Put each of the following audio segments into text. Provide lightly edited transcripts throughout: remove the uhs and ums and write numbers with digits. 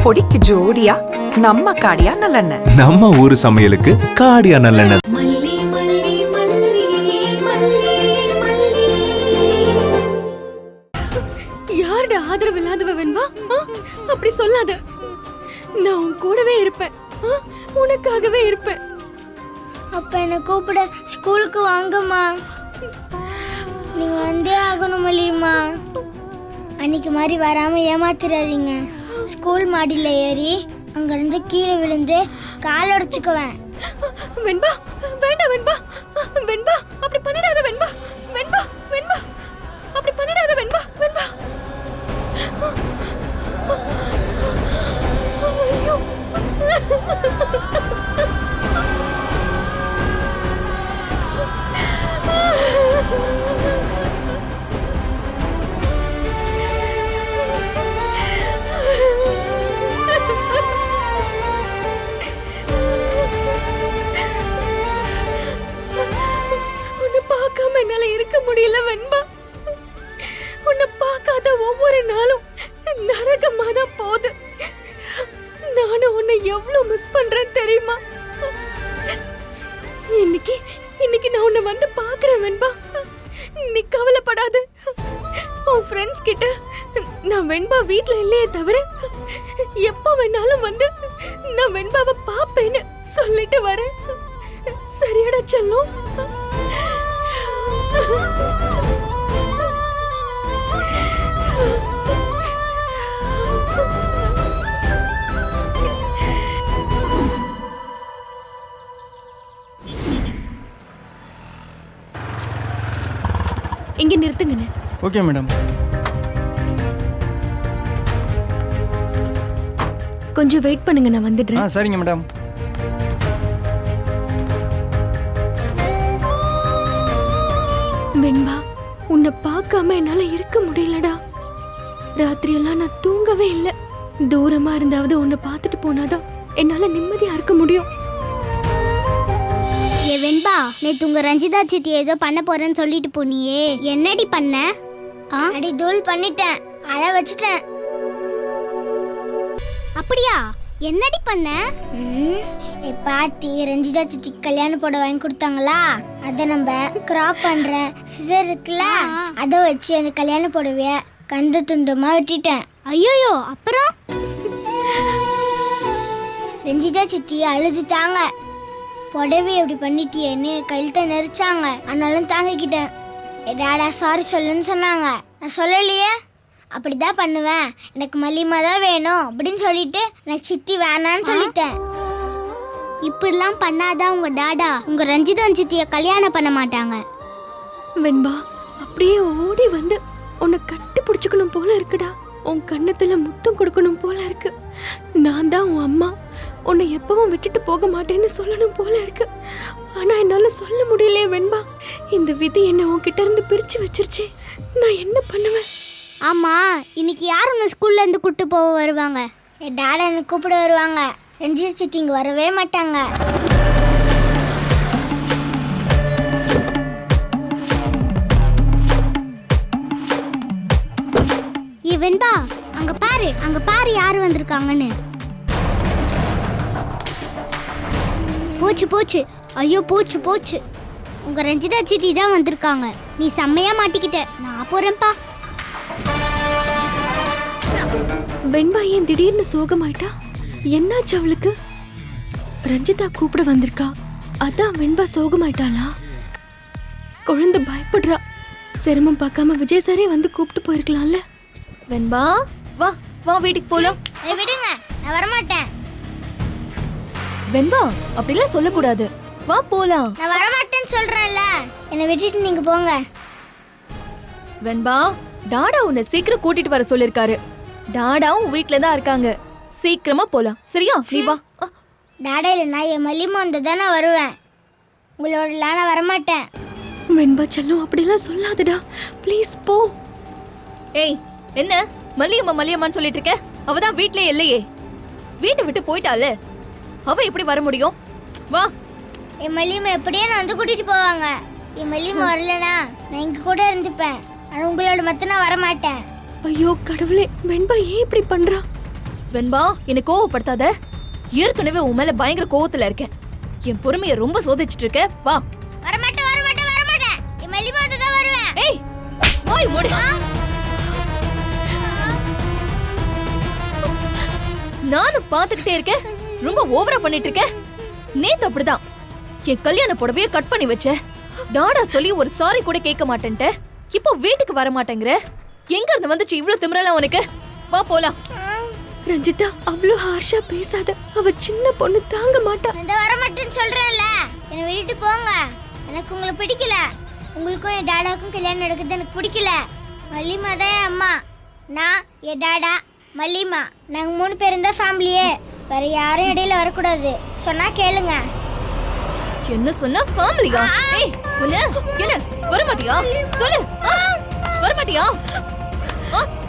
பொடிக்கு ஜோடியா நம்ம காடியா நல்லெண்ணெய். நம்ம ஊரு சமையலுக்கு காடியா நல்லெண்ணெய். யாருடைய ஆதரவு இல்லாதவ வெண்பா? அப்படி சொல்லாத. நான் உன் கூடவே இருப்பேன், உனக்காகவே இருப்பேன். அப்ப என்ன கூப்பிட ஸ்கூலுக்கு வாங்கம்மா. நீங்க வந்தே ஆகணும் மல்லியம்மா. அன்னைக்கு மாதிரி வராம ஏமாத்திராதீங்க. ஸ்கூல் மாடியில ஏறி அங்கிருந்து கீழே விழுந்து கால் உடைச்சுக்குவேன். வெண்பா வேண்டாம் வெண்பா, வெண்பா அப்படி பண்ணிடாத வெண்பா, வெண்பா வெண்பா அப்படி பண்ணிடாத வெண்பா, வெண்பா. ஐயோ உன்னை பார்க்காம என்னால இருக்க முடியல வெண்பா. உன்னை பார்க்காத ஒவ்வொரு நாளும் நரகமா தான் போகுது. நானும் உன்னை எவ்வளவு மிஸ் பண்றேன் தெரியுமா? இன்னைக்கு நான் உன்னை வந்து பார்க்கறேன் வெண்பா. நீ கவலைப்படாத. உன் ஃப்ரெண்ட்ஸ் கிட்ட நான் வெண்பா வீட்ல இல்லையே தவிர எப்போ வேணாலும் வந்து நான் வெண்பாவை பாப்பேன்னு சொல்லிட்டு வரேன். சரியாடா செல்லம்? இங்க நிறுத்துங்கண்ணே. Okay madam. கொஞ்சம் வெயிட் பண்ணுங்க, நான் வந்துடுறேன். சரிங்க மேடம். வெண்பா, உன்னை பார்க்காம என்னால இருக்க முடியலடா. ராத்திரி எல்லாம் நான் தூங்கவே இல்லை. தூரமா இருந்தாவது உன்னை பார்த்துட்டு போனாதான் என்னால நிம்மதியா இருக்க முடியும். ஏ வெண்பா, நேத்து உங்க ரஞ்சிதா சித்தி ஏதோ பண்ண போறேன்னு சொல்லிட்டு போனியே, என்னடி பண்ண? அடி தூள் பண்ணிட்டேன், அழ வச்சுட்டேன். அப்படியா? என்னடி பண்ண? பாட்டி ரஞ்சிதா சித்தி கல்யாண போட வாங்கி கொடுத்தாங்களா, அத நம்ம கிராப் பண்ற சிசர் இருக்குல்ல, அத வச்சு அந்த கல்யாண போடவே கண்டு துண்டமா வெட்டிட்டேன். ஐயோயோ, அப்புறம் ரஞ்சிதா சித்தி அழுதுட்டாங்க. புடவை எப்படி பண்ணிட்டியேன்னு கையில் தான் நெரிச்சாங்க. ஆனாலும் தாங்கிக்கிட்டேன். டாடா சாரி சொல்லுன்னு சொன்னாங்க. நான் சொல்லலையே. அப்படிதான் பண்ணுவேன், எனக்கு மல்லிமா தான் வேணும் அப்படின்னு சொல்லிட்டு எனக்கு சித்தி வேணான்னு சொல்லிட்டேன். இப்படிலாம் பண்ணாதான் உங்க டாடா உங்க ரஞ்சிதா சித்திய கல்யாணம் பண்ண மாட்டாங்க. வெண்பா, அப்படியே ஓடி வந்து உன்னை கட்டி பிடிச்சுக்கணும் போல இருக்குடா. உன் கண்ணத்துல முத்தம் கொடுக்கணும் போல இருக்கு. நான் தான் உன் அம்மா, உன்னை எப்பவும் விட்டுட்டு போக மாட்டேன்னு சொல்லணும் போல இருக்கு. ஆனா என்னால சொல்ல முடியலையே வெண்பா. இந்த விதி என்ன உன்கிட்ட இருந்து பிரிச்சு வச்சிருச்சு. நான் என்ன பண்ணுவேன்? ஆமா, இன்னைக்கு யார் உன்னை ஸ்கூல்ல இருந்து கூட்டு போக வருவாங்க? என் டாடா என்ன கூப்பிட வருவாங்க. ரஞ்சிதா சித்தி இங்க வரவே மாட்டாங்க. ஏ வெண்பா, அங்க பாரு யாரு வந்திருக்காங்கன்னு. போச்சு. ஐயோ போச்சு. உங்க ரஞ்சிதா சித்தி தான் வந்திருக்காங்க. நீ செம்மையா மாட்டிக்கிட்ட. நான் போறேன்ப்பா. வெண்பா ஏன் திடீர்னு சோகமாயிட்டா? என்னாச்சு அவளுக்கு? ரஞ்சிதா கூப்பிட வந்திருக்கா, அதான் வெண்பா சோகமாயிட்டாளா? குழந்தை பயப்படுறா. சிரமம் பார்க்காம விஜய் சாரே வந்து கூப்பிட்டு போயிருக்கலாம்ல. வெண்பா, வா வீட்டுக்கு போலாம். விடுங்க, நான் வரமாட்டேன். வெண்பா, அப்படிலாம் சொல்லக்கூடாது. வா போலாம். நான் வரமாட்டேன்னு சொல்றேன்ல. என்னை விட்டுட்டு நீங்க போங்க. வெண்பா, டாடா உன்னை சீக்கிரம் கூட்டிட்டு வர சொல்லிருக்காரு. டாடாவும் வீட்ல தான் இருக்காங்க. சீக்கிரமா போலாம், சரியா? நீ வா. டாடா இல்லைன்னா என் மல்லிமா வந்ததான் நான் வருவேன். உங்களோடலாம் நான் வரமாட்டேன். வெண்பா செல்லம், அப்படிலாம் சொல்லாதடா ப்ளீஸ், போ. ஏய், என்ன மல்லியம்மான்னு சொல்லிட்டு இருக்க? அவதான் வீட்லயே இல்லையே. வீட்டை விட்டு போயிட்டால, அவ எப்படி வர முடியும்? வா. என் மல்லிமா எப்படியே நான் வந்து கூட்டிட்டு போவாங்க. என் மல்லிமா வரலனா நான் இங்க கூட இருந்துப்பேன். ஆனா உங்களோட மட்டும் நான் வரமாட்டேன். ஐயோ கடவுளே, வெண்பா ஏன் இப்படி பண்றா? வெண்பா என்ன கோவப்படுத்தாத. ஏற்கனவே உன் மேல பயங்கர கோவத்துல இருக்கேன். என் பொறுமையை ரொம்ப சோதிச்சிட்டு இருக்க. வா. வரமாட்டேன் வரமாட்டேன் வரமாட்டேன். என் மல்லிமாத்து தான் வருவேன். ஏய் வாய் மூடு. நானும் பாத்துக்கிட்டே இருக்கேன். ரொம்ப ஓவரா பண்ணிட்டு இருக்க. நேத்து அப்படிதான் என் கல்யாண புடவைய கட் பண்ணி வச்ச. டாடா சொல்லி ஒரு சாரி கூட கேட்க மாட்டேன்ட்ட. இப்போ வீட்டுக்கு வர மாட்டேங்கிற. எங்க இருந்து வந்துச்சு இவ்ளோ திமிரலாம் உனக்கு? வா போலாம். ரஞ்சிதா அவ்வளோ ஹார்ஷா பேசாத. அவ சின்ன பொண்ணு தாங்க மாட்டா. இந்த வரமாட்டேன்னு சொல்றேன்ல. என்னை விட்டுட்டு போங்க. எனக்கு உங்களை பிடிக்கல. உங்களுக்கும் என் டாடாக்கும் கல்யாணம் நடக்குது எனக்கு பிடிக்கல. மல்லிமா தான் என் அம்மா. நான் என் டாடா மல்லிமா. நாங்கள் 3 பேர் இருந்தா ஃபேமிலியே. வேற யாரும் இடையில வரக்கூடாது. சொன்னா கேளுங்க. என்ன சொன்னா ஃபேமிலியா? ஏய் என்ன வர மாட்டியா? சொல்லு. வர மாட்டியா?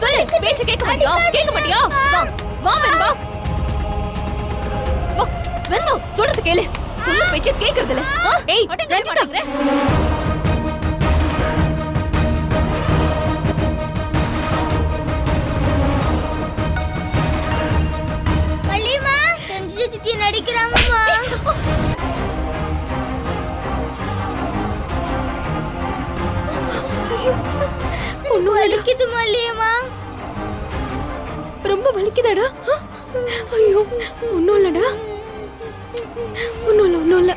சொல்லு. பேச்சு கேட்க மாட்டியா? கேட்க மாட்டியா? வா வா வெண்பா. வா வெண்பா சொல்றது கேளு. சொல்ல பேச்சு கேக்குறது இல்ல. ஏய் ரஞ்சிதா மல்லிமா செஞ்சு சித்தி நடிக்கிறாங்கம்மா. ஒன்னும் வலிக்குது மல்லியம்மா. ரொம்ப வலிக்குதாடா? ஐயோ ஒன்னும் இல்லடா. ஒன்னும் இல்ல.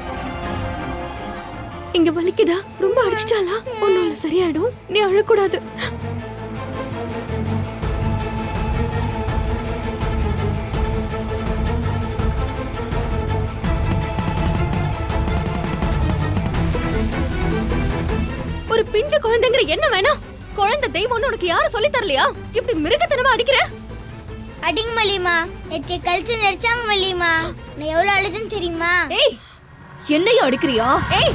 இங்க வலிக்குதா? ரொம்ப அடிச்சிட்டாளா? ஒன்னும் இல்ல சரியாயிடும். நீ அழக்கூடாது. ஒரு பிஞ்சு குழந்தைங்கிற என்ன வேணாம்? குழந்தை தெய்வம்னு உனக்கு யாரும் சொல்லி தரலையா? இப்படி மிருகத்தனமா அடிக்கிற? அடிங்க மல்லிமா. நேற்று கழுத்து நெரிச்சாங்க மல்லிமா. நான் எவ்வளவு அழுதுன்னு தெரியுமா? ஏய் என்னையும் அடிக்கிறியா? ஏய்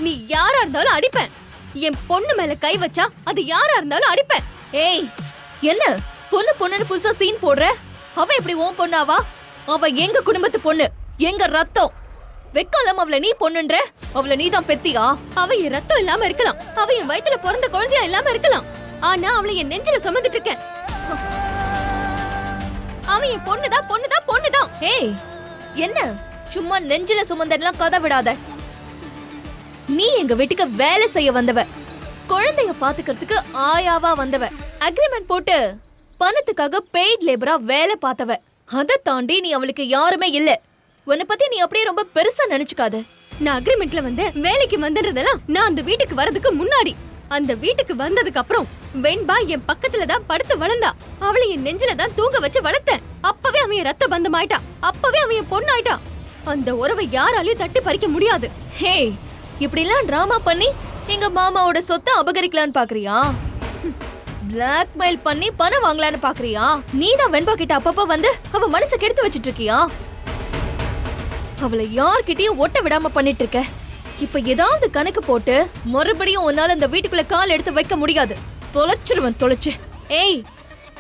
நீ யாரா இருந்தாலும் அடிப்பேன். என் பொண்ணு மேல கை வச்சா அது யாரா இருந்தாலும் அடிப்பேன். ஏய் என்ன பொண்ணுன்னு புதுசா சீன் போடுற? அவ எப்படி உன் பொண்ணாவா? அவ எங்க குடும்பத்து பொண்ணு, எங்க ரத்தம். வெக்காலம் அவள நீ பொண்ணுன்ற? அவள நீ தான் பெத்தியா? அவ என் ரத்தம் இல்லாம இருக்கலாம். அவ என் வயித்துல பிறந்த குழந்தையா இல்லாம இருக்கலாம். ஆனா அவளை என் நெஞ்சில சுமந்துட்டு இருக்கேன். அவன் என் பொண்ணுதான். ஏய் என்ன சும்மா நெஞ்சில சுமந்தெல்லாம் கதை விடாத. நீ எங்க வீட்டுக்கு வேலை செய்ய வந்தவ. குழந்தைய பாத்துக்கிறதுக்கு ஆயாவா வந்தவ. அக்ரிமெண்ட் போட்டு பணத்துக்காக பெய்ட் லேபரா வேலை பார்த்தவ. அதை தாண்டி நீ அவளுக்கு யாருமே இல்ல. உன்னை பத்தி நீ அப்படியே ரொம்ப பெருசா நினைச்சுக்காத. நான் அக்ரிமெண்ட்ல வந்த வேலைக்கு வந்ததெல்லாம் நான் அந்த வீட்டுக்கு வரதுக்கு முன்னாடி. அந்த வீட்டுக்கு வந்ததுக்கு அப்புறம் வெண்பா என் பக்கத்துல தான் படுத்து வளர்ந்தா. அவளை என் நெஞ்சில தான் தூங்க வச்சு வளர்த்தேன். அப்பவே அவன் என் ரத்த பந்தம் ஆயிட்டா. அப்பவே அவன் என் பொண்ணாயிட்டா. அந்த உறவை யாராலையும் தட்டி பறிக்க முடியாது. ஹே இப்படி எல்லாம் டிராமா பண்ணி எங்க மாமாவோட சொத்தை அபகரிக்கலான்னு பாக்குறியா? பிளாக்மெயில் பண்ணி பணம் வாங்கலான்னு பாக்குறியா? நீதான் வெண்பா கிட்ட அப்பப்ப வந்து அவ மனசை கெடுத்து வச்சிட்டு இருக்கியா? அவளை யார்கிட்டயும் ஒட்ட விடாம பண்ணிட்டு இருக்க. இப்ப ஏதாவது கணக்கு போட்டு மறுபடியும் உன்னால இந்த வீட்டுக்குள்ள கால் எடுத்து வைக்க முடியாது. தொலைச்சிருவன் தொலைச்சு. ஏய்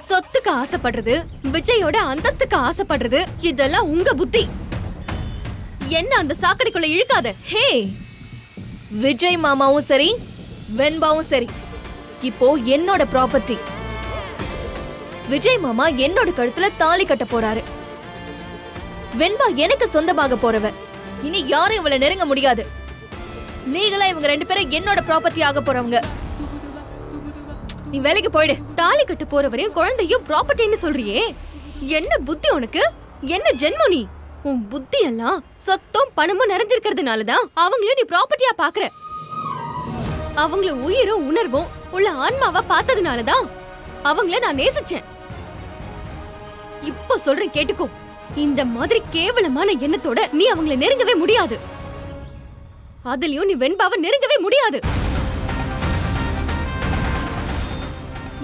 சொத்துக்கு ஆசைப்படுறது, விஜயோட அந்தஸ்துக்கு ஆசைப்படுறது, இதெல்லாம் உங்க புத்தி. என்ன அந்த சாக்கடைக்குள்ள இழுக்காத. ஹே விஜய் மாமாவும் சரி வெண்பாவும் சரி இப்போ என்னோட ப்ராப்பர்ட்டி. விஜய் மாமா என்னோட கழுத்துல தாலி கட்ட போறாரு. வெண்பா எனக்கு சொந்தமாக போறவ. இனி யாரும் இவளை நெருங்க முடியாது. லீகலா இவங்க 2 பேரும் என்னோட ப்ராப்பர்ட்டி ஆக போறவங்க. நீ வேலைக்கு போயிடு. தாலி கட்ட போறவரையும் குழந்தையும் ப்ராப்பர்ட்டின்னு சொல்றியே, என்ன புத்தி உனக்கு? என்ன ஜென்மம் நீ? உன் புத்தி எல்லாம் சொத்தும் பணமும் நிறைஞ்சிருக்கிறதுனாலதான் அவங்களையும் நீ ப்ராப்பர்ட்டியா பாக்குற. அவங்கள உயிரும் உணர்வும் உள்ள ஆன்மாவா பார்த்ததுனாலதான் அவங்கள நான் நேசிச்சேன். இப்போ சொல்றேன் கேட்டுக்கோ. இந்த மாதிரி கேவலமான எண்ணத்தோட நீ அவங்கள நெருங்கவே முடியாது. அதுலயும் நீ வெண்பாவை நெருங்கவே முடியாது.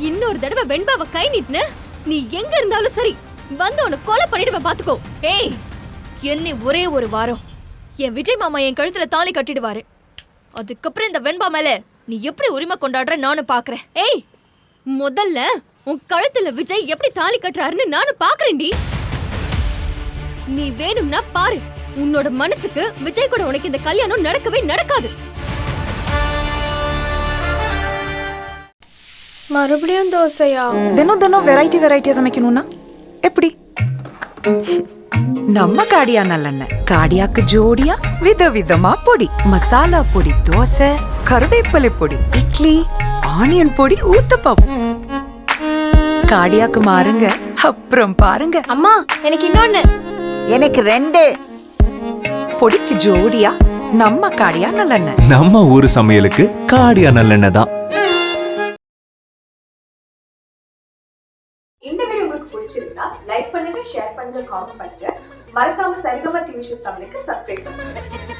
இன்னொரு தடவை வெண்பாவை கை நீட்டுன, நீ எங்க இருந்தாலும் சரி வந்து உன்னை கொலை பண்ணிடுவ பாத்துக்கோ. ஏய் என்ன ஒரே ஒரு வாரம் என் விஜய் மாமா என் கழுத்துல தாலி கட்டிடுவாரு. அதுக்கப்புறம் இந்த வெண்பா மேல நீ எப்படி உரிமை கொண்டாடுற நானும் பாக்குறேன். ஏய் முதல்ல உன் கழுத்துல விஜய் எப்படி தாலி கட்டுறாருன்னு நானும் பாக்குறேன்டி. நீ வேணும்னா பாரு. உன்னோட மனசுக்கு விஜய் கூட உனக்கு இந்த கல்யாணம் நடக்கவே நடக்காது. மறுபடியும் தோசையா? தினம் தினம் வெரைட்டியா சமைக்கணும்னா எப்படி? நம்ம காடியா நல்லெண்ணெய். காடியாக்கு ஜோடியா விதவிதமா பொடி. மசாலா பொடி தோசை, கருவேப்பிலை பொடி இட்லி, ஆனியன் பொடி ஊத்தப்பம். காடியாக்கு மாறுங்க, அப்புறம் பாருங்க. அம்மா எனக்கு இன்னொன்னு. எனக்கு 2. பொடிக்கு ஜோடியா நம்ம காடியா நல்லெண்ணெய். நம்ம ஊரு சமையலுக்கு காடியா நல்லெண்ணெய் தான். இந்த வீடியோ உங்களுக்கு பிடிச்சிருந்தா லைக் பண்ணுங்க, ஷேர் பண்ணுங்க, காமெண்ட் பண்ணுங்க. மறக்காம சரிகமா டிவி ஷோஸ் தமிழுக்கு சப்ஸ்கிரைப் பண்ணுங்க.